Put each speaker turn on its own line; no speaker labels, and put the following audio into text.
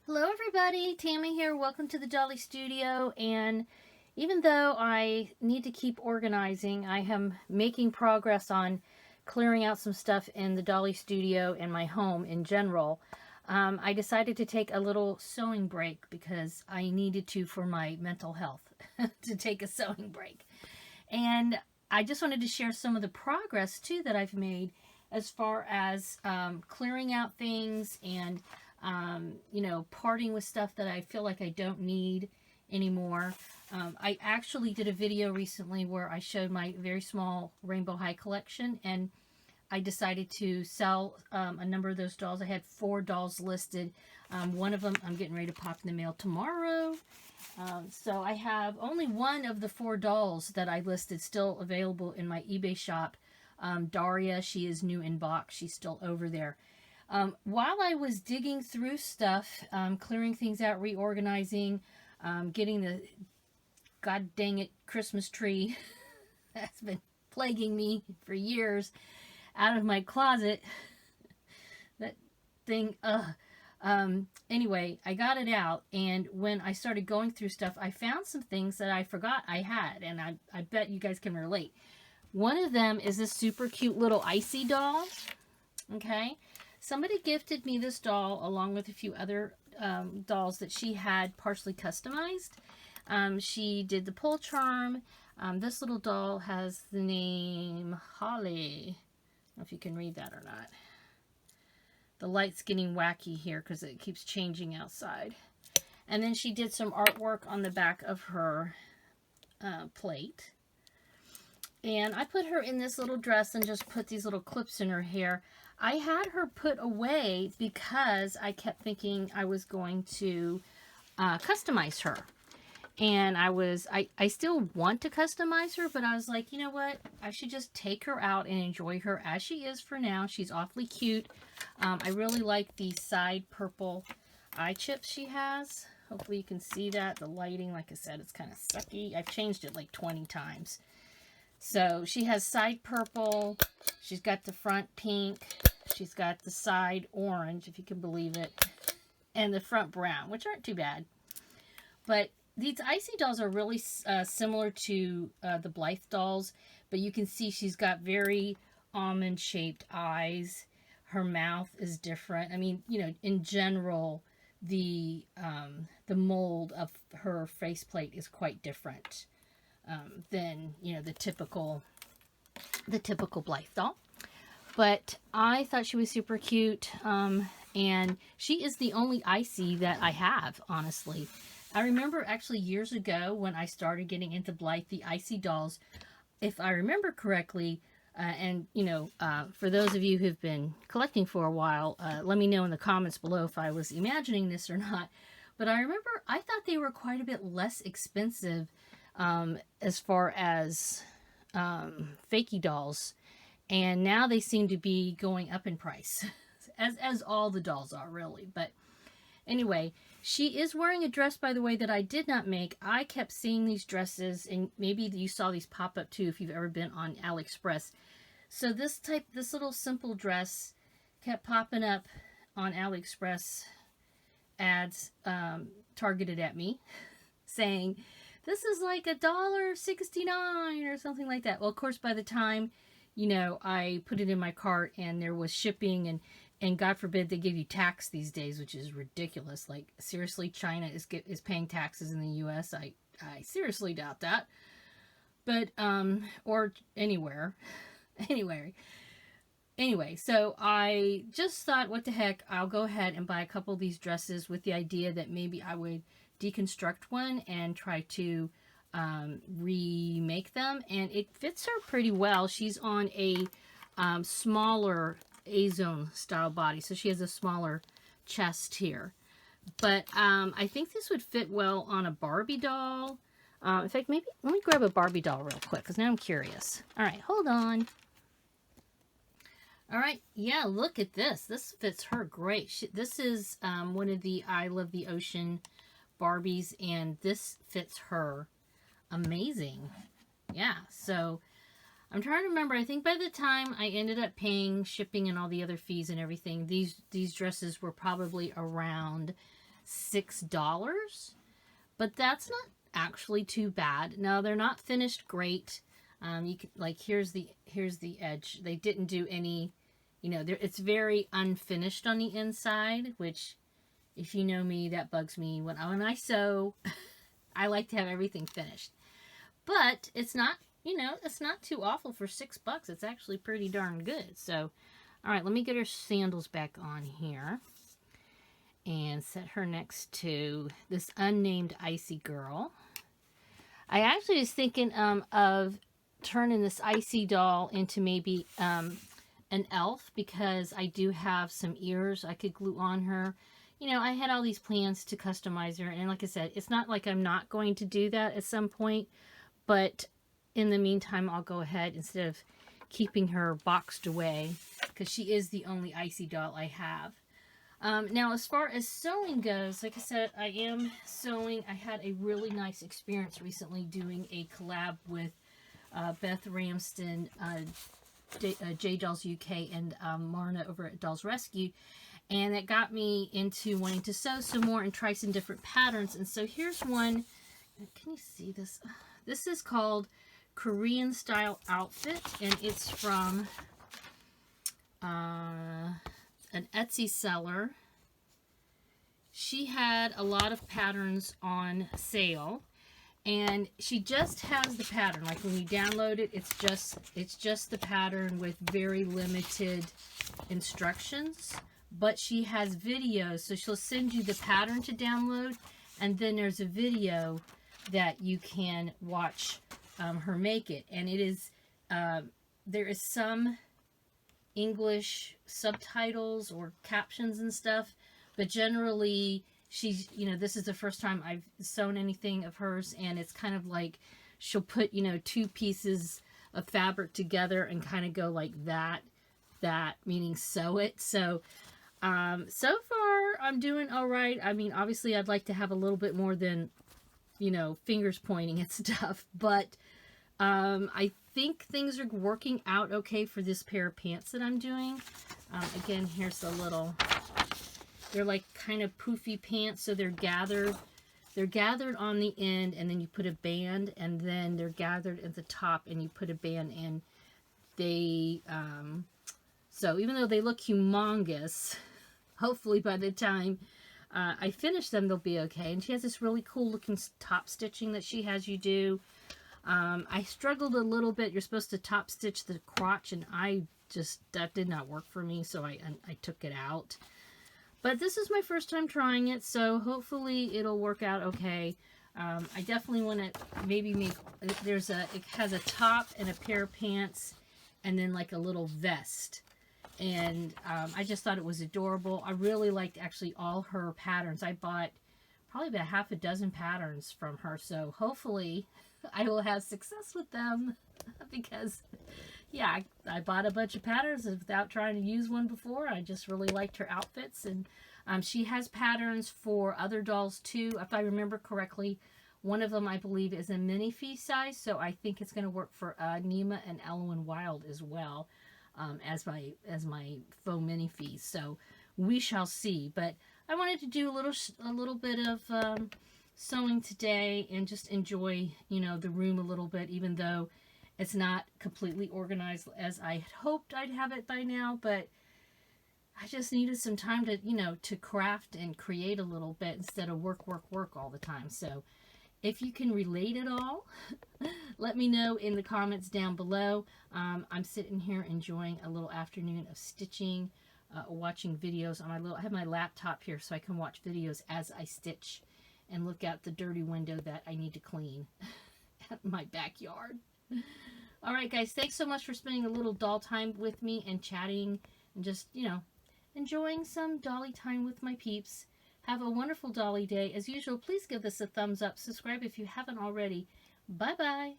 Hello everybody, Tammy here. Welcome to the Dolly Studio. And even though I need to keep organizing, I am making progress on clearing out some stuff in the Dolly Studio and my home in general. I decided to take a little sewing break because I needed to for my mental health to take a sewing break. And I just wanted to share some of the progress too that I've made as far as clearing out things and parting with stuff that I feel like I don't need anymore. I actually did a video recently where I showed my very small Rainbow High collection, and I decided to sell a number of those dolls. I had 4 dolls listed. One of them I'm getting ready to pop in the mail tomorrow. So I have only one of the 4 dolls that I listed still available in my eBay shop. Daria, she is new in box. She's still over there. While I was digging through stuff, clearing things out, reorganizing, getting the god dang it Christmas tree that's been plaguing me for years out of my closet, that thing, anyway, I got it out, and when I started going through stuff, I found some things that I forgot I had, and I bet you guys can relate. One of them is this super cute little icy doll, okay? Somebody gifted me this doll along with a few other dolls that she had partially customized. She did the pull charm. This little doll has the name Holly. I don't know if you can read that or not. The light's getting wacky here because it keeps changing outside. And then she did some artwork on the back of her plate. And I put her in this little dress and just put these little clips in her hair. I had her put away because I kept thinking I was going to customize her. And I still want to customize her, but I was like, you know what? I should just take her out and enjoy her as she is for now. She's awfully cute. I really like the side purple eye chips she has. Hopefully you can see that. The lighting, like I said, it's kind of sucky. I've changed it like 20 times. So she has side purple. She's got the front pink. She's got the side orange, if you can believe it. And the front brown, which aren't too bad. But these icy dolls are really similar to the Blythe dolls. But you can see she's got very almond-shaped eyes. Her mouth is different. I mean, you know, in general, the mold of her faceplate is quite different than, you know, the typical Blythe doll. But I thought she was super cute, and she is the only icy that I have, honestly. I remember actually years ago when I started getting into Blythe, the icy dolls, if I remember correctly, and, you know, for those of you who've been collecting for a while, let me know in the comments below if I was imagining this or not. But I remember I thought they were quite a bit less expensive as far as fakey dolls, and now they seem to be going up in price as all the dolls are, really. But anyway, she is wearing a dress, by the way, that I did not make. I kept seeing these dresses, and maybe you saw these pop up too if you've ever been on Aliexpress. So this little simple dress kept popping up on Aliexpress ads targeted at me, saying this is like $1.69 or something like that. Well, of course, by the time, you know, I put it in my cart and there was shipping, and God forbid they give you tax these days, which is ridiculous. Like, seriously, China is paying taxes in the U.S. I seriously doubt that. But, or anywhere. Anyway, so I just thought, what the heck, I'll go ahead and buy a couple of these dresses with the idea that maybe I would deconstruct one and try to remake them, and it fits her pretty well. She's on a smaller A-zone style body, so she has a smaller chest here, but I think this would fit well on a Barbie doll. In fact, maybe let me grab a Barbie doll real quick because now I'm curious. All right, hold on. All right, yeah, look at this. This fits her great. This is one of the I Love the Ocean Barbies, and this fits her amazing. Yeah, so I'm trying to remember. I think by the time I ended up paying shipping and all the other fees and everything, these dresses were probably around $6, but that's not actually too bad. Now they're not finished great. You can, like, here's the edge. They didn't do any, you know, it's very unfinished on the inside, which, if you know me, that bugs me. When I sew, I like to have everything finished. But it's not, you know, it's not too awful for $6. It's actually pretty darn good. So, all right, let me get her sandals back on here and set her next to this unnamed Icy Girl. I actually was thinking of turning this Icy doll into maybe an elf, because I do have some ears I could glue on her. You know, I had all these plans to customize her, and like I said, it's not like I'm not going to do that at some point, but in the meantime, I'll go ahead instead of keeping her boxed away, because she is the only Icy doll I have. Now, as far as sewing goes, like I said, I am sewing. I had a really nice experience recently doing a collab with Beth Ramsden, J Dolls UK, and Marna over at Dolls Rescue. And it got me into wanting to sew some more and try some different patterns. And so here's one. Can you see this? This is called Korean Style Outfit, and it's from an Etsy seller. She had a lot of patterns on sale, and she just has the pattern. Like, when you download it, it's just the pattern with very limited instructions. But she has videos, so she'll send you the pattern to download, and then there's a video that you can watch her make it. And it is there is some English subtitles or captions and stuff, but generally she's, you know, this is the first time I've sewn anything of hers, and it's kind of like she'll put, you know, two pieces of fabric together and kind of go like that meaning sew it. So so far I'm doing all right. I mean, obviously I'd like to have a little bit more than, you know, fingers pointing at stuff, but I think things are working out okay for this pair of pants that I'm doing. Again, here's the little, they're like kind of poofy pants, so they're gathered on the end, and then you put a band, and then they're gathered at the top and you put a band in. They so even though they look humongous, hopefully by the time I finish them, they'll be okay. And she has this really cool looking top stitching that she has you do. I struggled a little bit. You're supposed to top stitch the crotch, and that did not work for me, so I took it out. But this is my first time trying it, so hopefully it'll work out okay. I definitely want to maybe make, it has a top and a pair of pants, and then like a little vest. And I just thought it was adorable. I really liked actually all her patterns. I bought probably about half a dozen patterns from her, so hopefully I will have success with them, because yeah, I bought a bunch of patterns without trying to use one before. I just really liked her outfits, and she has patterns for other dolls too. If I remember correctly, one of them I believe is a minifee size, so I think it's going to work for Nema and Elowen Wild as well, as my faux minifees. So we shall see. But I wanted to do a little bit of sewing today and just enjoy, you know, the room a little bit, even though it's not completely organized as I had hoped I'd have it by now. But I just needed some time to, you know, to craft and create a little bit instead of work all the time. So if you can relate at all, let me know in the comments down below. I'm sitting here enjoying a little afternoon of stitching, watching videos on I have my laptop here so I can watch videos as I stitch and look out the dirty window that I need to clean at my backyard. All right, guys, thanks so much for spending a little doll time with me and chatting and just, you know, enjoying some dolly time with my peeps. Have a wonderful dolly day. As usual, please give this a thumbs up. Subscribe if you haven't already. Bye-bye.